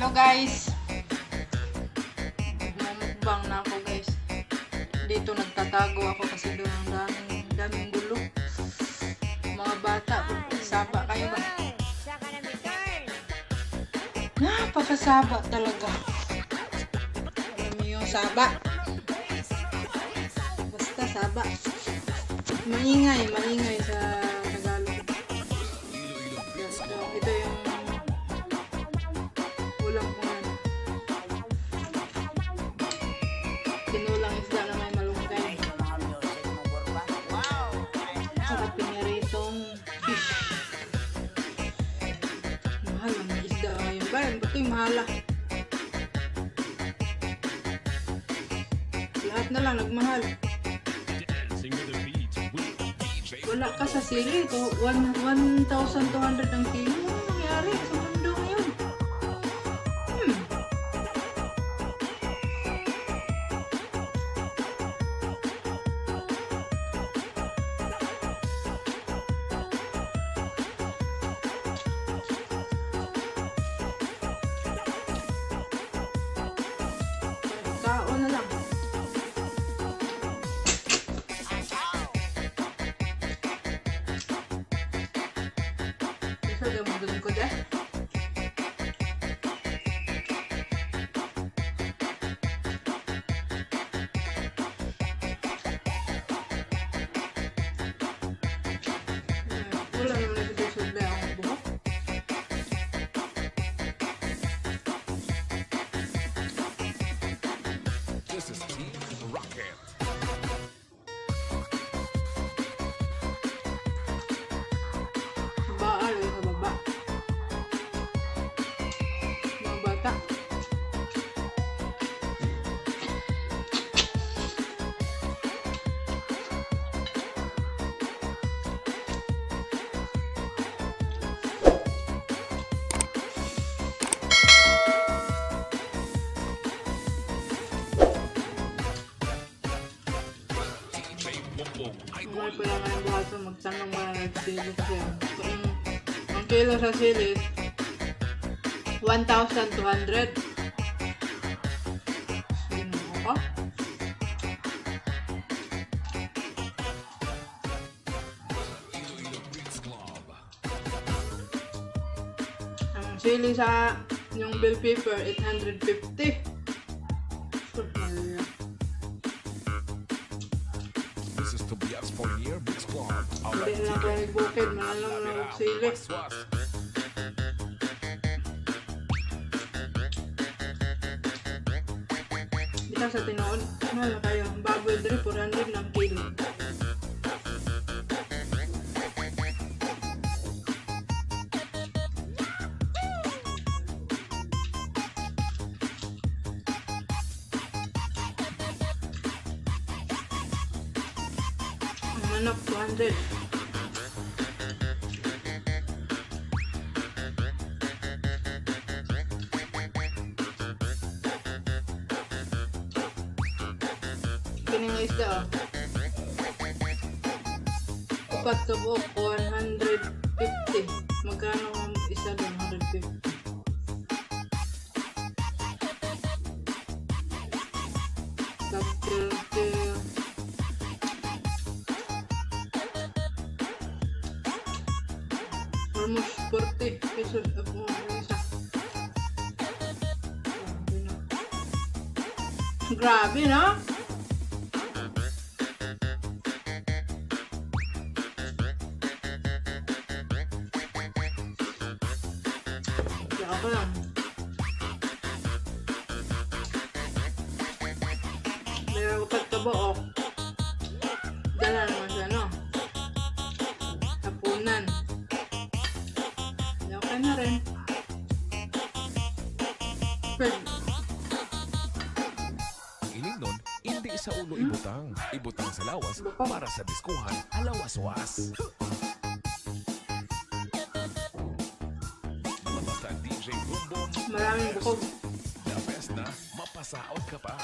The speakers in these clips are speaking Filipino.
Hello guys, magmumukbang na ako guys. Dito nagtatago ako kasi doon ang daming gulo. Mga bata, saba kayo ba? Napakasaba talaga. Alam niyo yung saba. Basta saba. Maingay sa Tagalog. Ito yung ulam ko na. Tinulang isda na may malunggay. Saka piniritong fish. Mahal ang isda ngayon ba? Ba't yung mahal ah? Lahat na lang nagmahal. Wala ka sa sili. 1,200 ang kilo. Ano nangyari sa mundo ngayon? Kaon na lang. Ito yung magaling ko dyan. Wala naman nagsusubli akong buhok. This is Team Rocket. Baal sa baba. Mga bata. May pala nga yung buhat magtanong mga nagsilis yan. So, ang kilo sa silis, 1,200. Sino ako? Ang sili sa yung bell pepper, 850. This is Tobias Fournier Mix Club. Hindi na ako nagbukid, malalang na sili. Dito sa tinoon, mahal kayo. Baboy diri, 400 ng kilo. Ang manok, 200. Kining isda oh. Upat ka buok, 150. Magkano ang isa doon? 150. Tagtil. Almost 40 pesos ako ang isa. Grabe no? Ako lang. Meron ko pat kabuok. Dala naman siya, no? Hapunan. Okay na rin. Ining nun, hindi sa ulo ibutang. Ibutang sa lawas para sa diskuhan, alawas-was. Basta DJ Boom Maraming bukog. the best na mapasaot ka pa.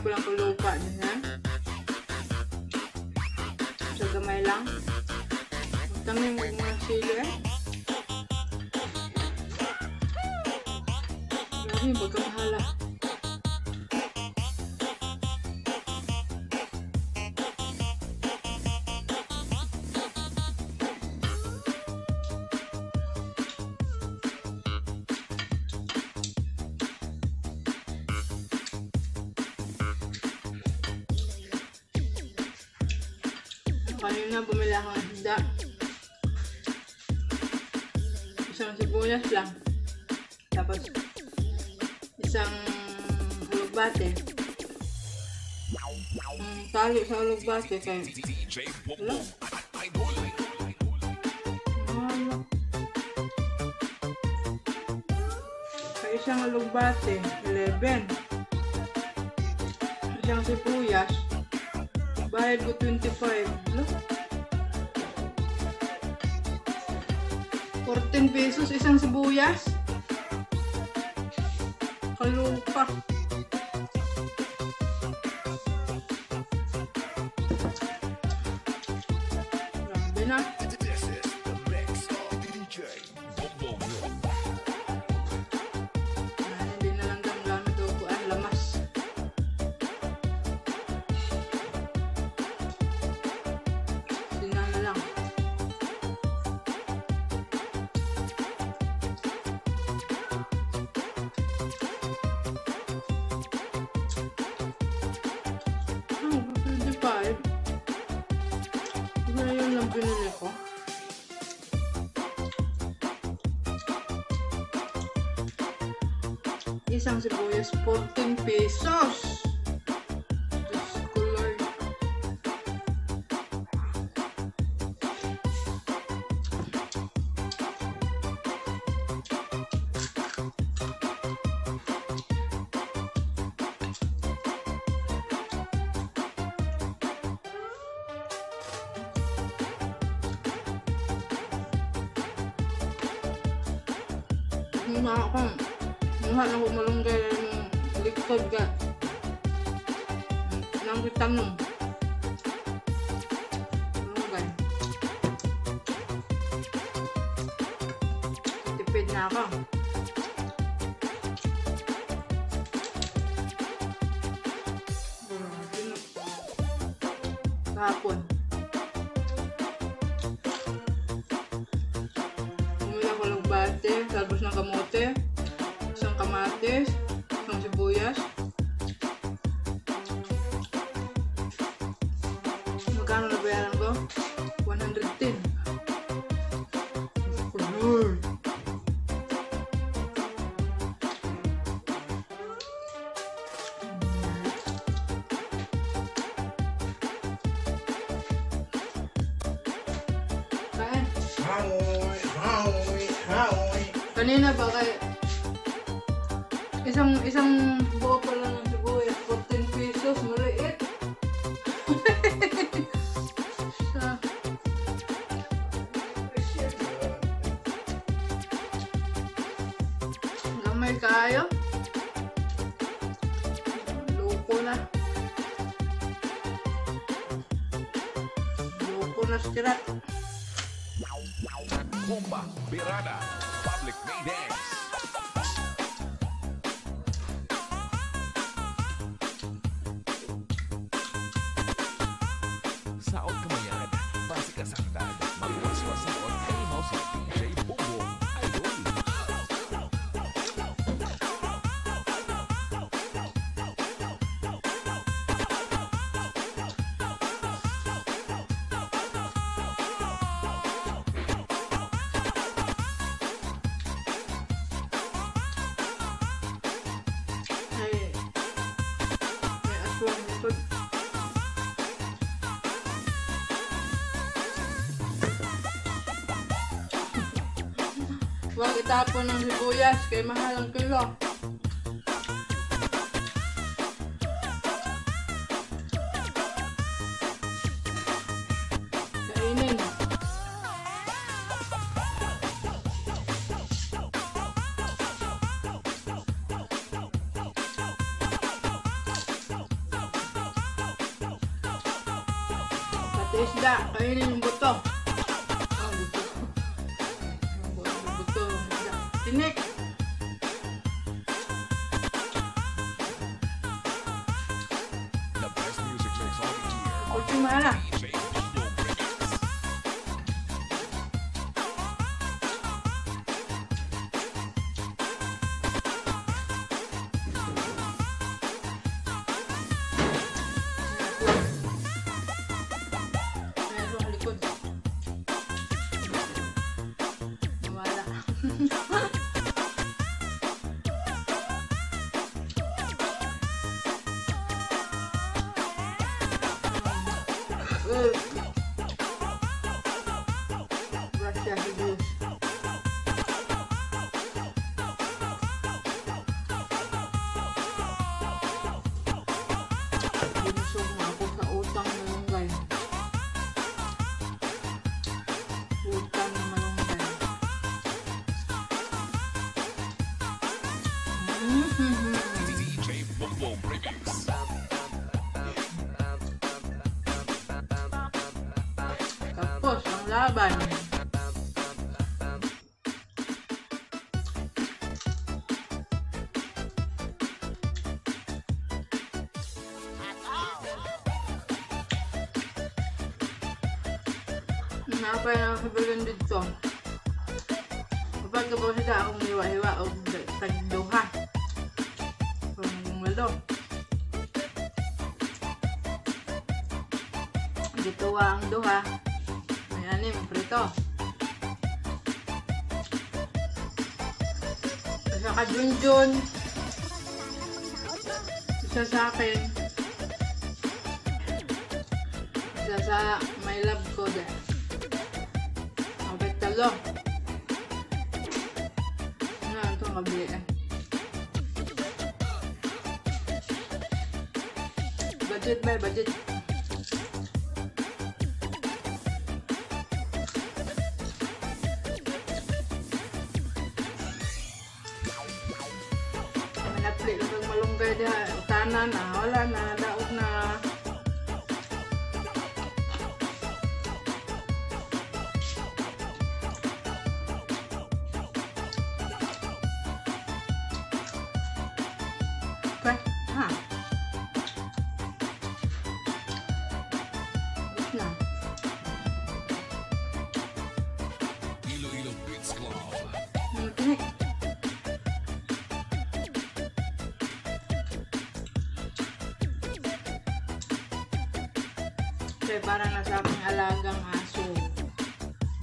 ko lang kalupa din yan. So, gamay lang. Taming mga sili eh. Grabe, pagkamahala. Kanina bumili ako ng isda. Isang sibuyas lang. Tapos isang alugbate. Talo sa alugbate kaya wala. Wala. Kaya isang alugbate 11. Isang sibuyas bayad ko 25. Look. 14 pesos isang sibuyas. Kalupa. Grabe na. Hindi na lang gamit ako. Lamas. Sinana lang. Ngayon lang pinili ko. Isang sibuyas, 14 pesos. Diyos ko Lord. Nuha na ko malunggay ng likod ka. Nang vitamins. Malunggay. Tipid na ako. Kahapon. Bumili ako ng bate, talbos ng kamote. Isang kamatis, isang sibuyas. Magkano na bayaran ko? 110. Lord. Kain. Kanina ba kayo? Isang buo pa lang ng sibuyas, 14 pesos, maliit. Lamay kayo. Loko na. Loko na sirat. Bomba, Birada, Public Maydays. Saot kamayan, basi kasangdad, magwaswas saot, kalimaw si DJ Bobo, Idol. May aswang likod. Huwag itapon ng sibuyas kay mahal ang kilo. Kainin. Isda, kainin yung buto. Oh, buto. Buto, isda. Tinik. The best music mix on the year. Ultima na. DJ Pino Remix. Meron ang likod. Wala. Russia juice. Binusog na ako sa utang na malunggay. Utang na malunggay. DJ Pino Remix. Tapos ang laban. Napay na kabilang dito. Kapag kabaw sila akong hiwa-hiwa o tagduha. Kung walo. Gituwa ang duha. May anim, prito. Isa ka Junjun. Isa sa akin. Isa sa my love ko dyan. Mabit talo. Ano ito ang kabili eh. Budget ba? Budget. Manapli lang ang malunggay diha. Tanan na. Wala na. Daog na. Okay. Ha. Wait na. Iloilo Beats Club. Tinik. Okay, parang nasa aking alagang aso.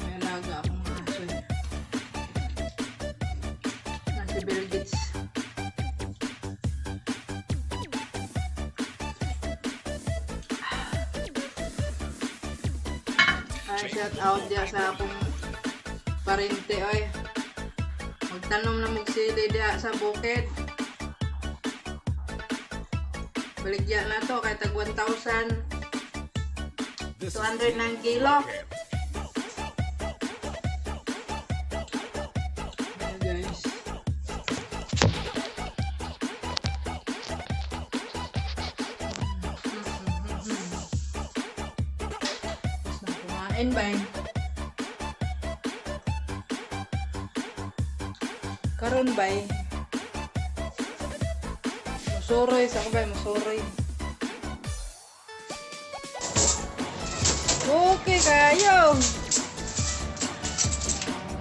May alaga akong aso. Nasa Bill Gates. Ay, shout out diya sa akong parente, oy. Magtanom na magsili diya sa bukid. Baligya na to, kaya tag 1,000. This 200 ng kilo. Ayan, guys. Kumain ba eh? Karon ba eh? Masuroy sa ba? Masuroy. Okay kayo.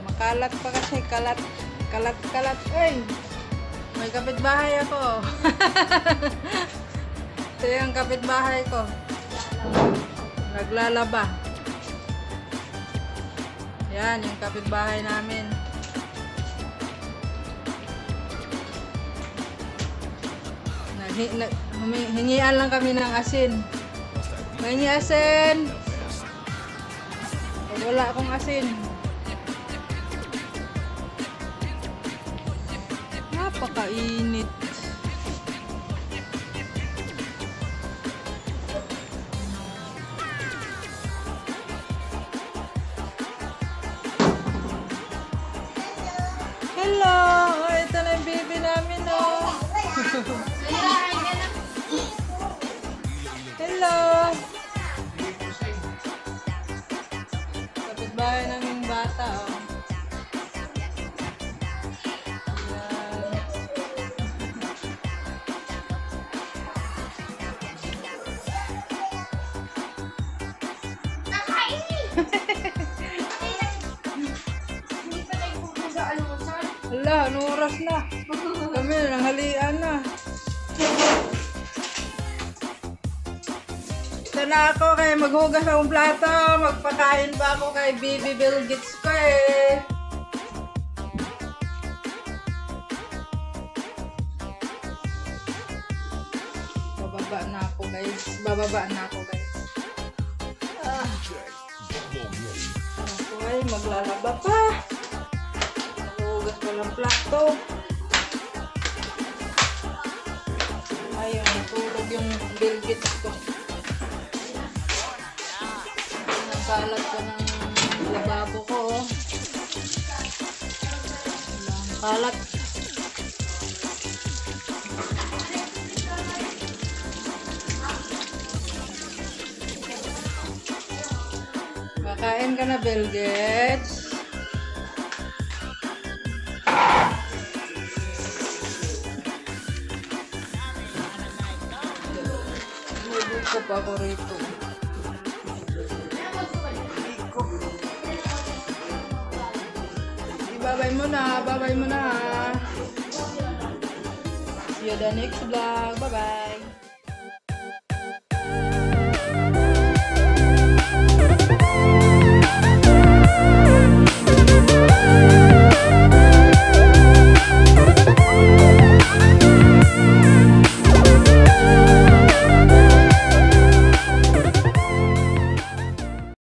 Makalat pa kasi. Kalat. Ay. May kapitbahay ako. Ito yung kapitbahay ko. Naglalaba. Yan, yung kapitbahay namin. Hingian lang kami ng asin. May asin. Wala akong asin. Napakainit. Hello! Oh, ito na yung baby namin, oh. Hello! bata, oh. Hala, anong oras na? Kami, nanghalian na. Ito na ako kay maghugas akong plato. Magpakain pa ako kay Bibi Bilgits ko eh. Bababa na ako guys. Ako ay maglalaba pa. Hugas ko lang plato. Ayun, natulog yung bilgits ko. Nakalat ko ng lababo ko, oh. Walang kalat. Kakain ka na, bilgits. Ko pa ako rito. Babay mo na. See you the next vlog. Bye-bye.